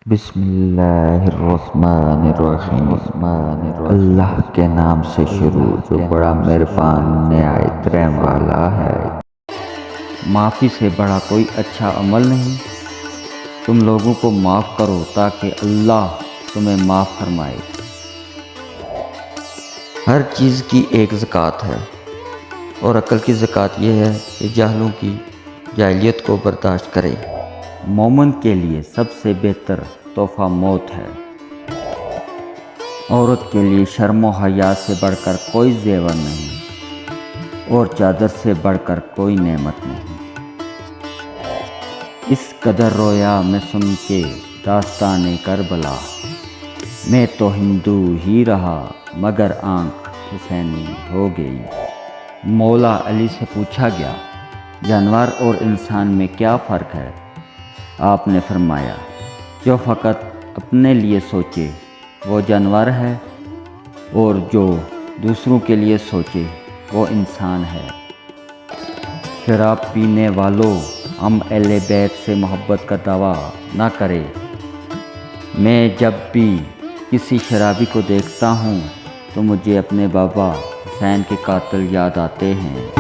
بسم اللہ الرحمن الرحیم اللہ کے نام سے شروع جو بڑا مہربان نہایت رحم والا ہے۔ معافی سے بڑا کوئی اچھا عمل نہیں۔ تم لوگوں کو معاف کرو تاکہ اللہ تمہیں معاف فرمائے۔ ہر چیز کی ایک زکوٰۃ ہے اور عقل کی زکوٰۃ یہ ہے کہ جاہلوں کی جاہلیت کو برداشت کرے۔ مومن کے لیے سب سے بہتر تحفہ موت ہے۔ عورت کے لیے شرم و حیا سے بڑھ کر کوئی زیور نہیں اور چادر سے بڑھ کر کوئی نعمت نہیں۔ اس قدر رویا میں سن کے داستان کربلا، میں تو ہندو ہی رہا مگر آنکھ حسینی ہو گئی۔ مولا علی سے پوچھا گیا، جانور اور انسان میں کیا فرق ہے؟ آپ نے فرمایا، جو فقط اپنے لیے سوچے وہ جانور ہے اور جو دوسروں کے لیے سوچے وہ انسان ہے۔ شراب پینے والوں، ہم اہل بیت سے محبت کا دعویٰ نہ کرے۔ میں جب بھی کسی شرابی کو دیکھتا ہوں تو مجھے اپنے بابا حسین کے قاتل یاد آتے ہیں۔